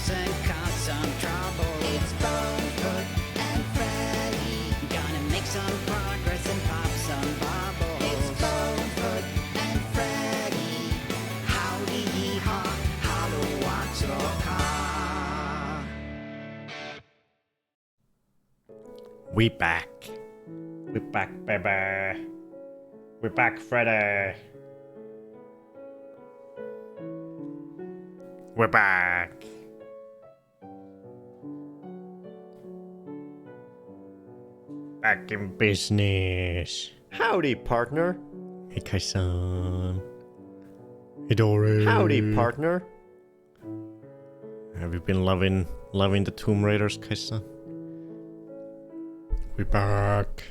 house and cause some trouble. It's Bonefoot and Freddy. Gonna make some progress and pop some bubbles. It's Bonefoot and Freddy. Howdy yee-haw, hallo watch-loka. We back. We back, baby. We back, Freddy. We're back. Back in business. Howdy, partner. Hey, Kai-san. Hey, Dory. Howdy, partner. Have you been loving the Tomb Raiders, Kai-san? We're back.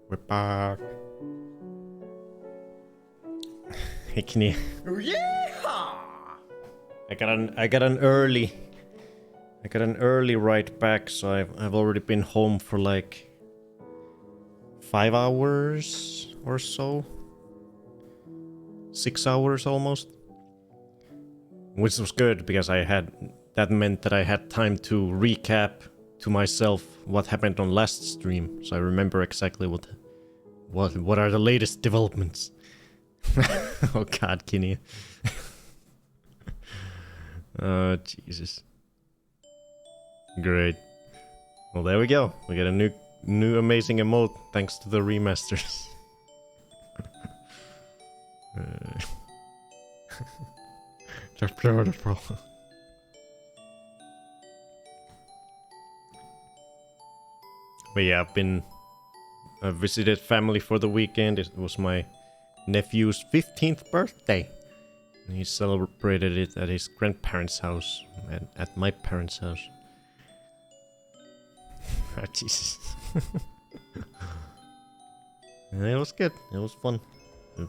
We're back. Hey, can you... Yeehaw! I got an early ride back, so I've already been home for like 5 hours or so. 6 hours almost. Which was good because that meant that I had time to recap to myself what happened on last stream, so I remember exactly what are the latest developments. Oh god, Kinney. Oh, Jesus. Great. Well, there we go. We get a new amazing emote thanks to the remasters. They're beautiful. But yeah, I visited family for the weekend. It was my nephew's 15th birthday. He celebrated it at his grandparents' house and at my parents' house. Oh, Jesus. And it was good. It was fun. We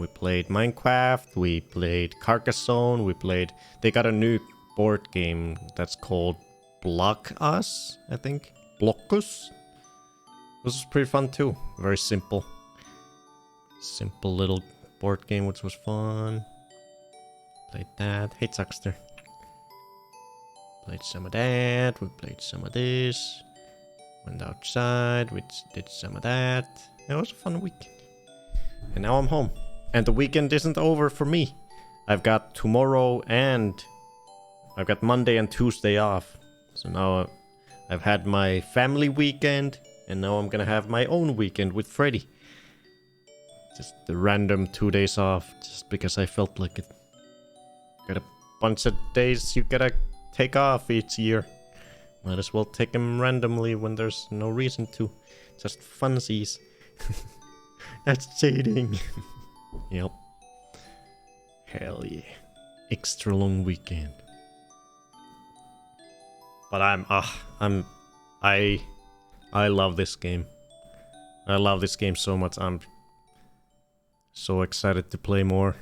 played Minecraft. We played Carcassonne. They got a new board game that's called Block Us, I think. Blockus. This was pretty fun too. Very simple. Simple little board game, which was fun. Played that. Hey, Zuckster. Played some of that. We played some of this. Went outside. We did some of that. It was a fun weekend. And now I'm home. And the weekend isn't over for me. I've got tomorrow and I've got Monday and Tuesday off. So now I've had my family weekend. And now I'm gonna have my own weekend with Freddy. Just the random 2 days off, just because I felt like it. Got a bunch of days you gotta take off each year. Might as well take them randomly when there's no reason to. Just funsies. That's cheating. Yep. Hell yeah. Extra long weekend. But I love this game. I love this game so much. I'm so excited to play more.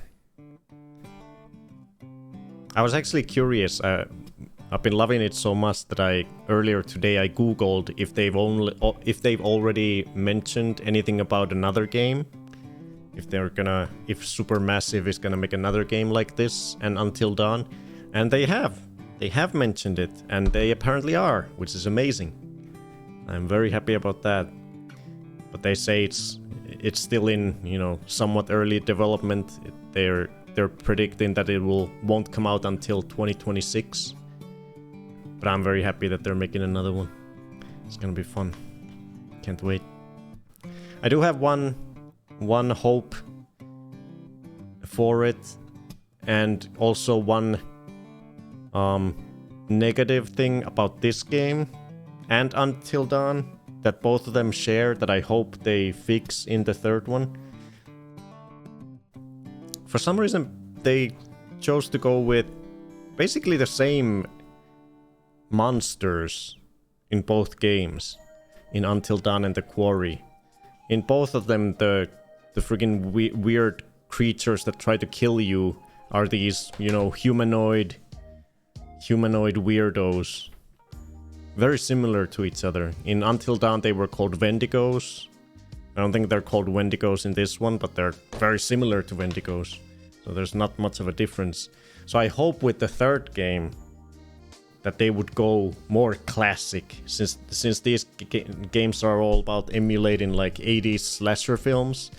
I was actually curious. I've been loving it so much that earlier today I googled if they've already mentioned anything about another game. If Supermassive is gonna make another game like this and Until Dawn, and they have. They have mentioned it, and they apparently are, which is amazing. I'm very happy about that. But they say it's still in, somewhat early development. They're predicting that it won't come out until 2026. But I'm very happy that they're making another one. It's gonna be fun. Can't wait. I do have one hope for it, and also one negative thing about this game and Until Dawn that both of them share that I hope they fix in the third one. For some reason, they chose to go with basically the same monsters in both games, in Until Dawn and the Quarry. In both of them, the friggin' weird creatures that try to kill you are these, humanoid weirdos. Very similar to each other. In Until Dawn, they were called Wendigos. I don't think they're called Wendigos in this one, but they're very similar to Wendigos. So there's not much of a difference. So I hope with the third game, that they would go more classic, since these games are all about emulating like 80s slasher films.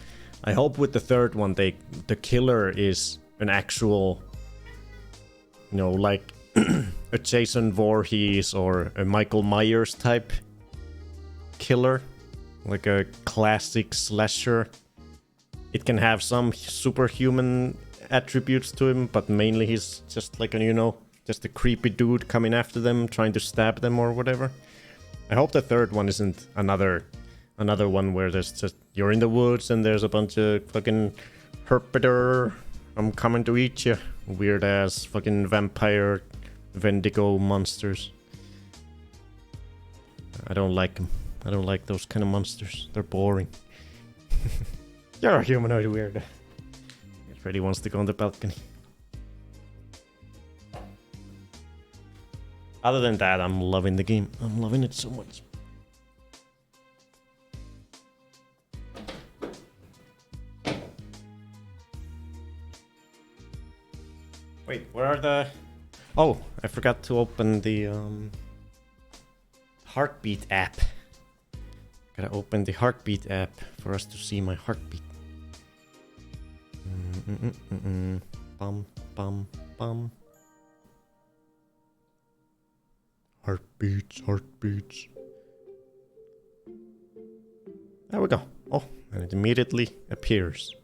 I hope with the third one the killer is an actual, you know, like a Jason Voorhees or a Michael Myers type killer, like a classic slasher. It can have some superhuman attributes to him, but mainly he's just like a, you know, just a creepy dude coming after them, trying to stab them or whatever. I hope the third one isn't another one where there's just, you're in the woods and there's a bunch of fucking herpiter, I'm coming to eat you, weird ass fucking vampire Wendigo monsters. I don't like them. I don't like those kind of monsters. They're boring. You're a humanoid weirdo. Freddy wants to go on the balcony. Other than that, I'm loving the game. I'm loving it so much. Wait, where are the... Oh, I forgot to open the Heartbeat app. Gotta open the Heartbeat app for us to see my heartbeat. Bum, bum, bum. Heartbeats, heartbeats. There we go. Oh, and it immediately appears.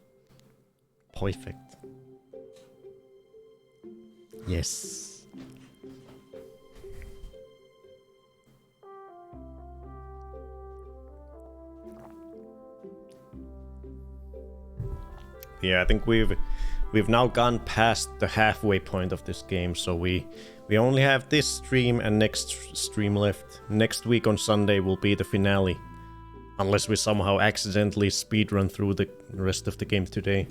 Perfect. Yes. Yeah, I think we've now gone past the halfway point of this game, so we only have this stream and next stream left. Next week on Sunday will be the finale, unless we somehow accidentally speedrun through the rest of the game today,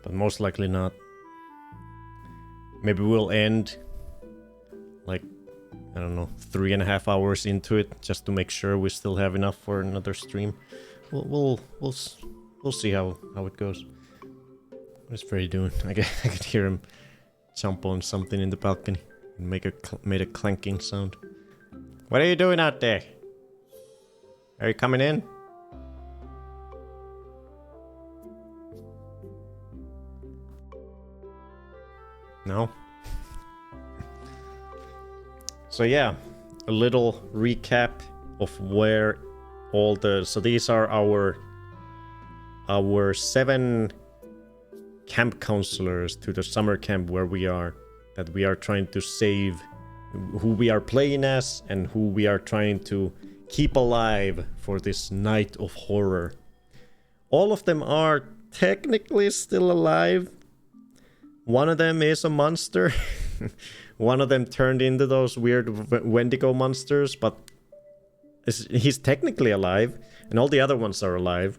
but most likely not. Maybe we'll end like, I don't know, 3.5 hours into it, just to make sure we still have enough for another stream. We'll see how it goes. What is Freddy doing? I could hear him jump on something in the balcony and made a clanking sound. What are you doing out there? Are you coming in? No? So yeah, a little recap of where all the... So these are our 7 camp counselors to the summer camp where we are, that we are trying to save, who we are playing as and who we are trying to keep alive for this night of horror. All of them are technically still alive. One of them is a monster. One of them turned into those weird Wendigo monsters, but he's technically alive, and all the other ones are alive.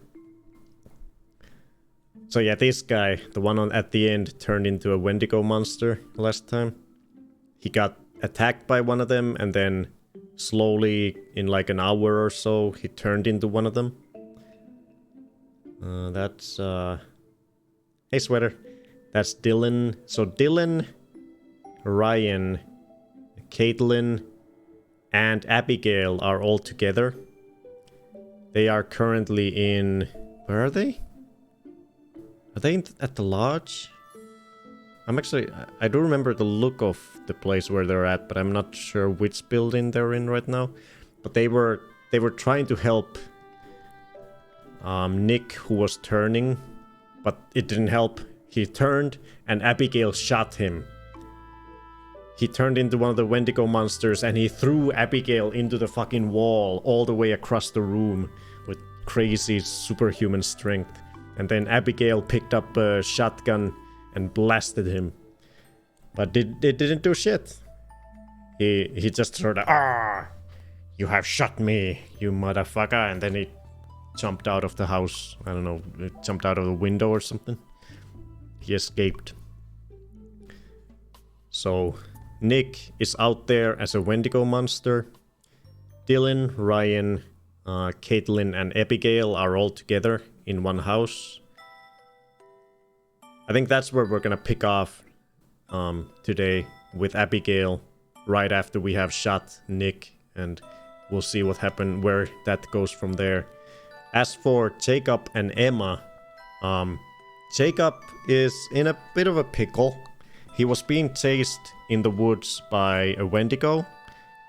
So yeah, this guy, the one at the end, turned into a Wendigo monster last time. He got attacked by one of them, and then slowly, in like an hour or so, he turned into one of them. That's... Hey, Sweater. That's Dylan. So Dylan, Ryan, Caitlin, and Abigail are all together. They are currently in... Where are they? Are they at the lodge? I do remember the look of the place where they're at, but I'm not sure which building they're in right now. But they were trying to help Nick, who was turning, but it didn't help. He turned and Abigail shot him. He turned into one of the Wendigo monsters and he threw Abigail into the fucking wall all the way across the room with crazy superhuman strength. And then Abigail picked up a shotgun and blasted him. But it didn't do shit. He just sort of, you have shot me, you motherfucker. And then he jumped out of the house. I don't know, jumped out of the window or something. He escaped. So Nick is out there as a Wendigo monster. Dylan, Ryan, Caitlin, and Abigail are all together in one house. I think that's where we're gonna pick off today, with Abigail right after we have shot Nick, and we'll see what happened, where that goes from there. As for Jacob and Emma, Jacob is in a bit of a pickle. He was being chased in the woods by a Wendigo,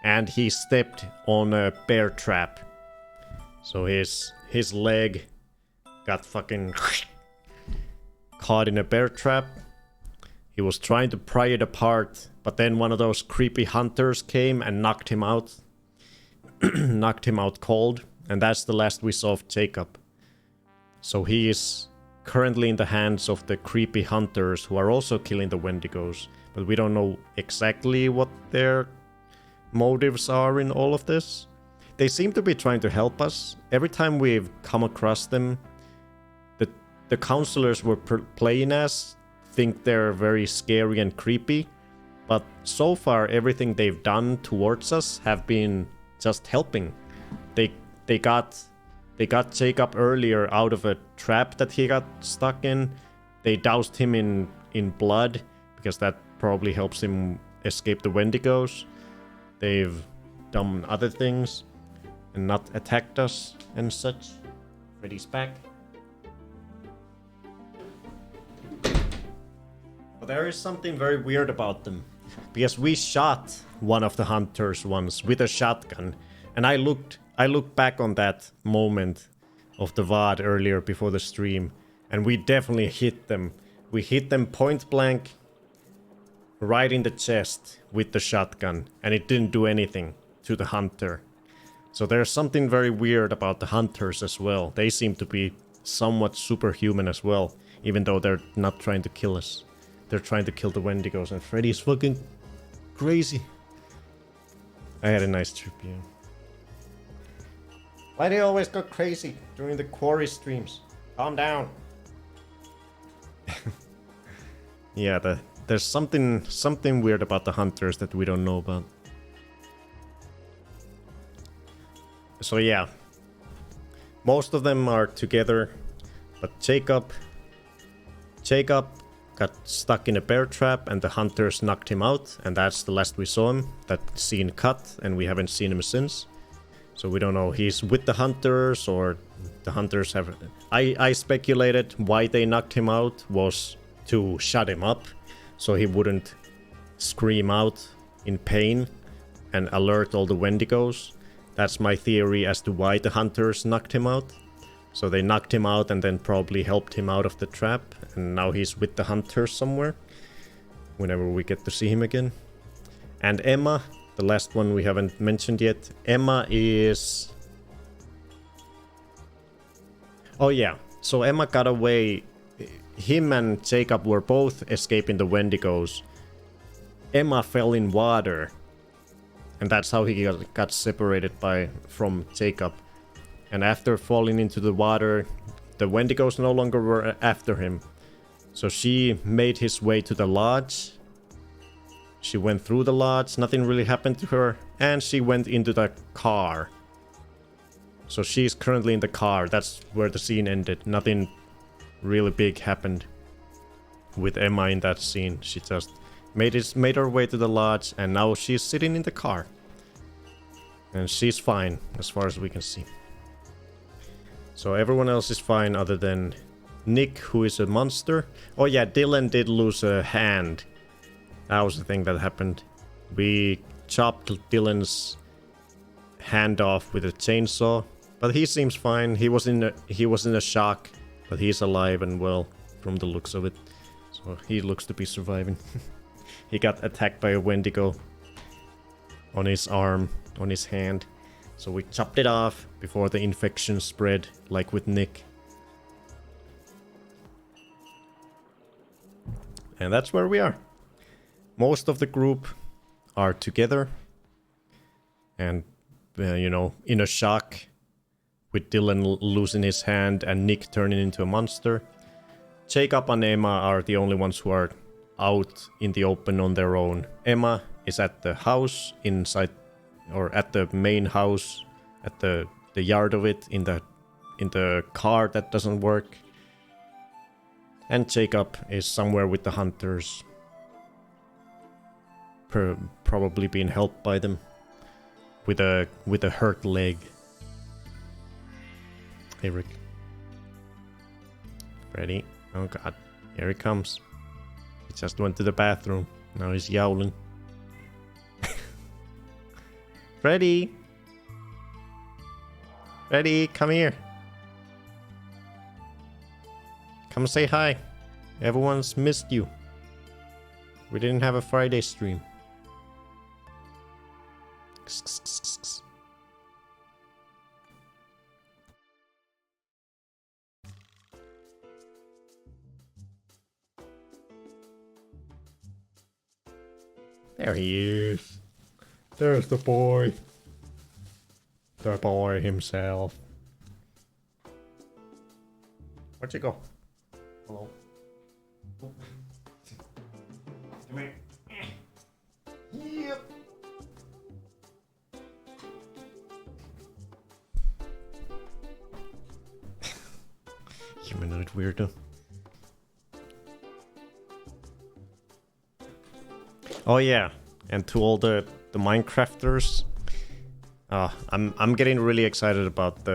and he stepped on a bear trap. So his leg got fucking caught in a bear trap. He was trying to pry it apart, but then one of those creepy hunters came and knocked him out. Knocked him out cold, and that's the last we saw of Jacob. So he is currently in the hands of the creepy hunters who are also killing the Wendigos, but we don't know exactly what their motives are in all of this. They seem to be trying to help us. Every time we've come across them, the counselors we're playing as think they're very scary and creepy, but so far everything they've done towards us have been just helping. They got Jacob earlier out of a trap that he got stuck in. They doused him in blood because that probably helps him escape the Wendigos. They've done other things and not attacked us and such. Freddy's back. But there is something very weird about them, because we shot one of the hunters once with a shotgun, and I looked back on that moment of the VOD earlier before the stream, and we definitely hit them. We hit them point blank right in the chest with the shotgun, and it didn't do anything to the hunter. So there's something very weird about the hunters as well. They seem to be somewhat superhuman as well, even though they're not trying to kill us. They're trying to kill the Wendigos, and Freddy's fucking crazy. I had a nice trip, yeah. Why do you always go crazy during the Quarry streams? Calm down. Yeah, there's something weird about the hunters that we don't know about. So yeah, most of them are together, but Jacob got stuck in a bear trap and the hunters knocked him out, and that's the last we saw him. That scene cut, and we haven't seen him since. So we don't know, he's with the hunters or the hunters have... I speculated why they knocked him out was to shut him up so he wouldn't scream out in pain and alert all the Wendigos. That's my theory as to why the hunters knocked him out. So they knocked him out and then probably helped him out of the trap, and now he's with the hunters somewhere whenever we get to see him again. And Emma, the last one we haven't mentioned yet. Emma is... Oh yeah, so Emma got away. Him and Jacob were both escaping the Wendigos. Emma fell in water, and that's how he got separated from Jacob. And after falling into the water, the Wendigos no longer were after him. So she made his way to the lodge. She went through the lodge, nothing really happened to her, and she went into the car. So she's currently in the car. That's where the scene ended. Nothing really big happened with Emma in that scene. She just made her way to the lodge, and now she's sitting in the car. And she's fine, as far as we can see. So everyone else is fine other than Nick, who is a monster. Oh yeah, Dylan did lose a hand. That was the thing that happened. We chopped Dylan's hand off with a chainsaw, but he seems fine. He was in a shock, but he's alive and well from the looks of it. So he looks to be surviving. He got attacked by a Wendigo on his arm, on his hand. So we chopped it off before the infection spread, like with Nick. And that's where we are. Most of the group are together. And, you know, in a shock. With Dylan losing his hand and Nick turning into a monster. Jacob and Emma are the only ones who are out in the open on their own. Emma is at the house inside, or at the main house, at the yard of it, in the car that doesn't work. And Jacob is somewhere with the hunters. probably being helped by them with a hurt leg. Hey Rick. Freddy. Oh god. Here he comes. He just went to the bathroom. Now he's yowling. Freddy! Freddy, come here. Come say hi. Everyone's missed you. We didn't have a Friday stream. There he is. There's the boy. The boy himself. Where'd you go? Hello. Come here. Yep. Humanoid weirdo. Oh yeah, and to all the Minecrafters, I'm getting really excited about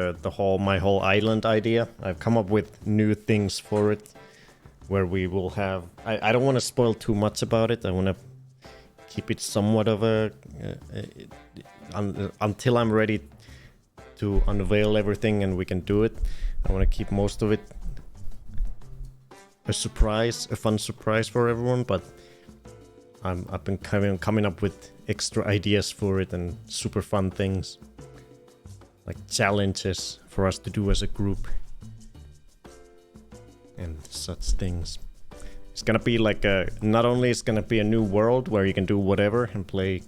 my whole island idea. I've come up with new things for it, where we will have. I don't want to spoil too much about it. I want to keep it somewhat of until I'm ready to unveil everything and we can do it. I want to keep most of it a surprise, a fun surprise for everyone, but I've been coming up with extra ideas for it and super fun things. Like challenges for us to do as a group. And such things. It's gonna be like not only it's gonna be a new world where you can do whatever and play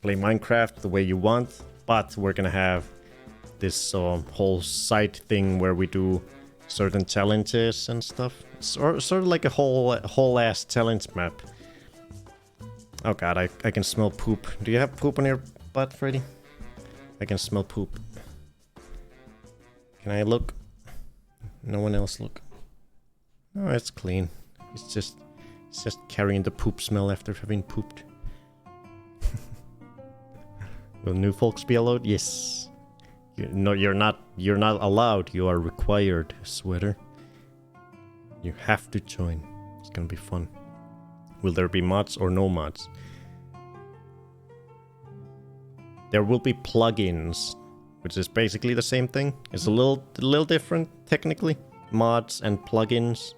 Minecraft the way you want, but we're gonna have this whole side thing where we do certain challenges and stuff. Sort of like a whole ass challenge map. Oh god, I can smell poop. Do you have poop on your butt, Freddy? I can smell poop. Can I look? No one else look. No, it's clean. It's just carrying the poop smell after having pooped. Will new folks be allowed? Yes. No, you're not allowed. You are required, Sweater. You have to join. It's gonna be fun. Will there be mods or no mods? There will be plugins, which is basically the same thing. It's a little different technically. Mods and plugins.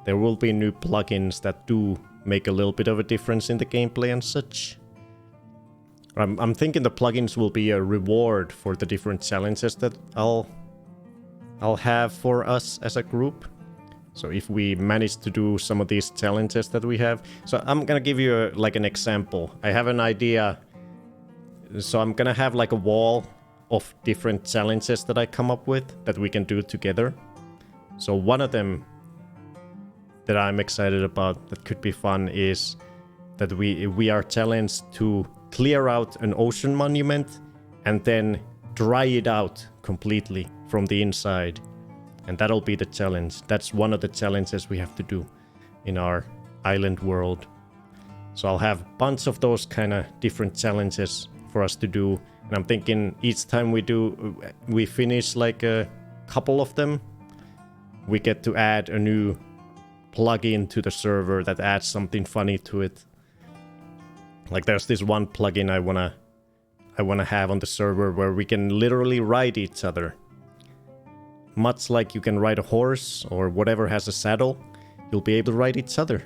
There will be new plugins that do make a little bit of a difference in the gameplay and such. I'm thinking the plugins will be a reward for the different challenges that I'll have for us as a group. So if we manage to do some of these challenges that we have. So I'm gonna give you an example. I have an idea. So I'm gonna have like a wall of different challenges that I come up with that we can do together. So one of them that I'm excited about that could be fun is that we are challenged to clear out an ocean monument and then dry it out completely from the inside. And that'll be the challenge. That's one of the challenges we have to do in our island world. So I'll have a bunch of those kind of different challenges for us to do. And I'm thinking each time we finish like a couple of them, we get to add a new plugin to the server that adds something funny to it. Like there's this one plugin I wanna have on the server where we can literally ride each other. Much like you can ride a horse or whatever has a saddle, you'll be able to ride each other.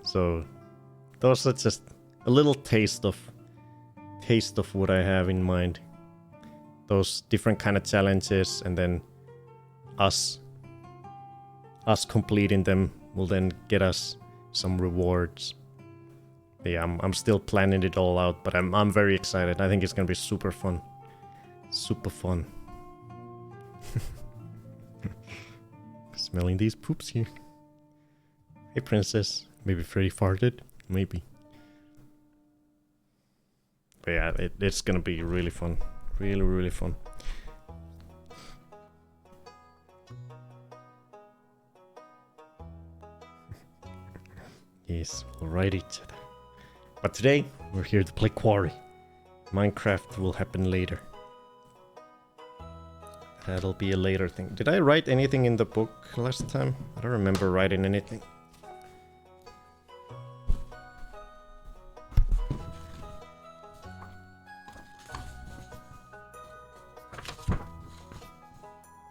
So those are just a little taste of what I have in mind. Those different kind of challenges, and then us completing them will then get us some rewards. Yeah, I'm still planning it all out, but I'm very excited. I think it's gonna be super fun. Super fun. Smelling these poops here. Hey, princess. Maybe Freddy farted. Maybe. But yeah, it's gonna be really fun. Really, really fun. Yes, we'll write each other. But today, we're here to play Quarry. Minecraft will happen later. That'll be a later thing. Did I write anything in the book last time? I don't remember writing anything.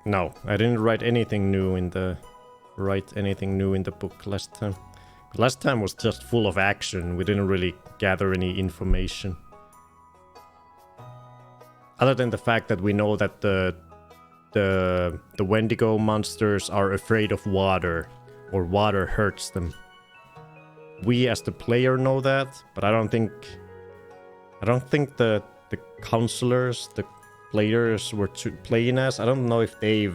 No, I didn't write anything new in the book last time. Last time was just full of action. We didn't really gather any information. Other than the fact that we know that the Wendigo monsters are afraid of water, or water hurts them. We as the player know that, but I don't think the counselors, the players were playing as, I don't know if they've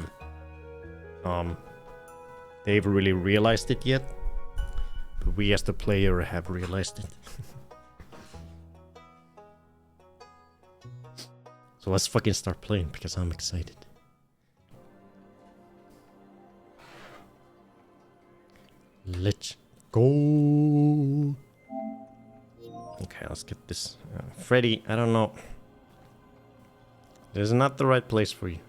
really realized it yet. But we as the player have realized it. So let's fucking start playing because I'm excited. Let's go. Okay, let's get this. Freddy, I don't know. This is not the right place for you.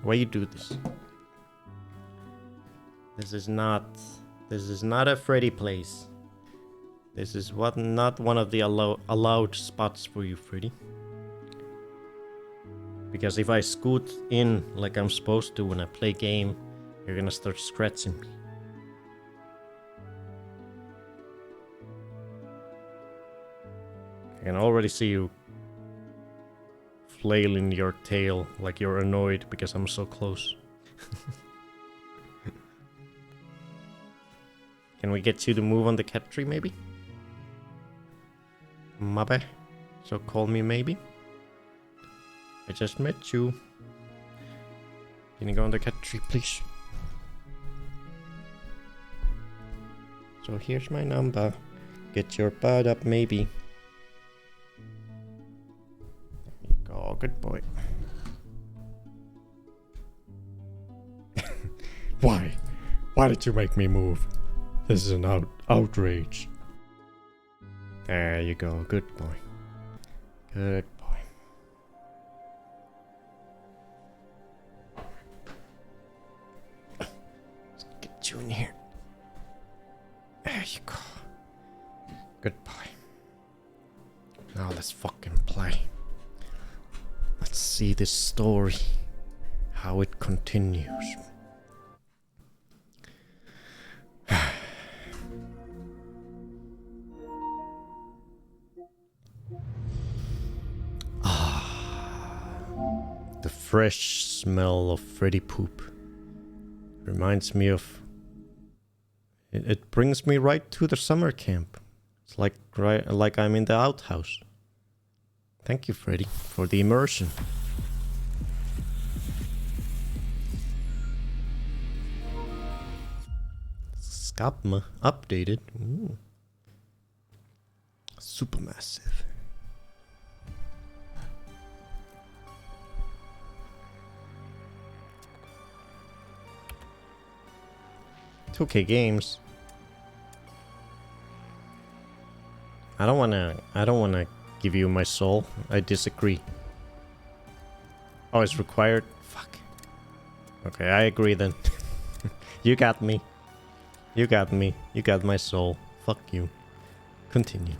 Why you do this? This is not a Freddy place. This is not one of the allowed spots for you, Freddy. Because if I scoot in like I'm supposed to when I play game, you're gonna start scratching me. I can already see you flailing your tail like you're annoyed because I'm so close. Can we get you to move on the cat tree, maybe? Mabe, so call me maybe. I just met you. Can you go on the cat tree, please? So here's my number. Get your butt up, maybe. There you go, good boy. Why? Why did you make me move? This is an outrage. There you go, good boy. Good boy. Let's get you in here. There you go. Good boy. Now let's fucking play. Let's see this story. How it continues. The fresh smell of Freddy poop reminds me of... It brings me right to the summer camp. It's like I'm in the outhouse. Thank you, Freddy, for the immersion. Scapma updated. Ooh. Supermassive. 2K games. I don't wanna give you my soul. I disagree. Oh, it's required? Fuck. Okay, I agree then. You got me. You got me. You got my soul. Fuck you. Continue.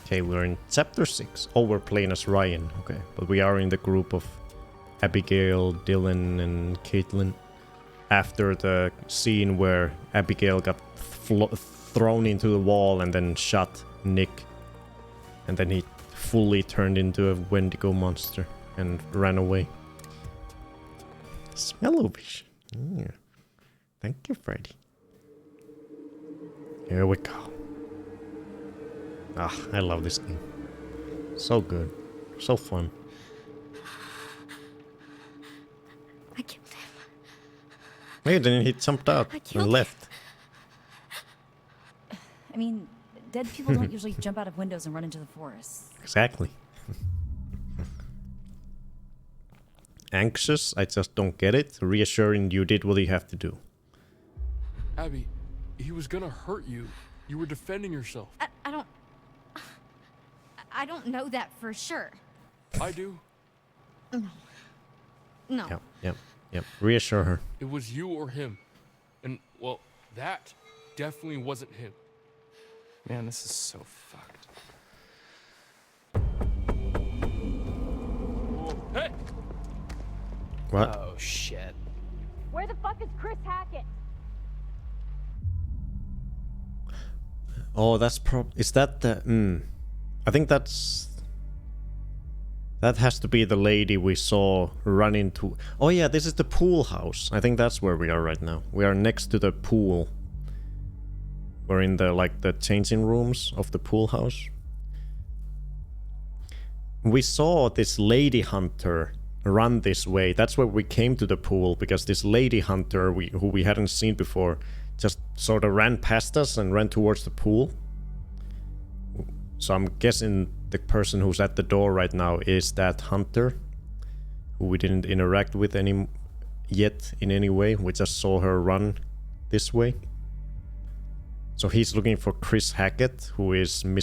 Okay, we're in chapter 6. Oh, we're playing as Ryan. Okay, but we are in the group of Abigail, Dylan, and Caitlin. After the scene where Abigail got thrown into the wall and then shot Nick. And then he fully turned into a Wendigo monster and ran away. Smell-o-vision. Yeah. Thank you, Freddy. Here we go. Ah, I love this game. So good. So fun. I killed him. Maybe then he jumped out and left. I mean, dead people don't usually jump out of windows and run into the forest. Exactly. anxious. I just don't get it. Reassuring you did what you have to do. Abby, he was gonna hurt you. You were defending yourself. I don't know that for sure. I do. No. Yep. Reassure her. It was you or him. And, well, that definitely wasn't him. Man, this is so fucked. Hey! What? Oh shit. Where the fuck is Chris Hackett? Oh, that's is that the... I think that's... That has to be the lady we saw run into... Oh yeah, this is the pool house. I think that's where we are right now. We are next to the pool. We're in the, like, the changing rooms of the pool house. We saw this lady hunter run this way. That's where we came to the pool, because this lady hunter, who we hadn't seen before, just sort of ran past us and ran towards the pool. So I'm guessing the person who's at the door right now is that hunter, who we didn't interact with yet in any way. We just saw her run this way. So he's looking for Chris Hackett, who is missing.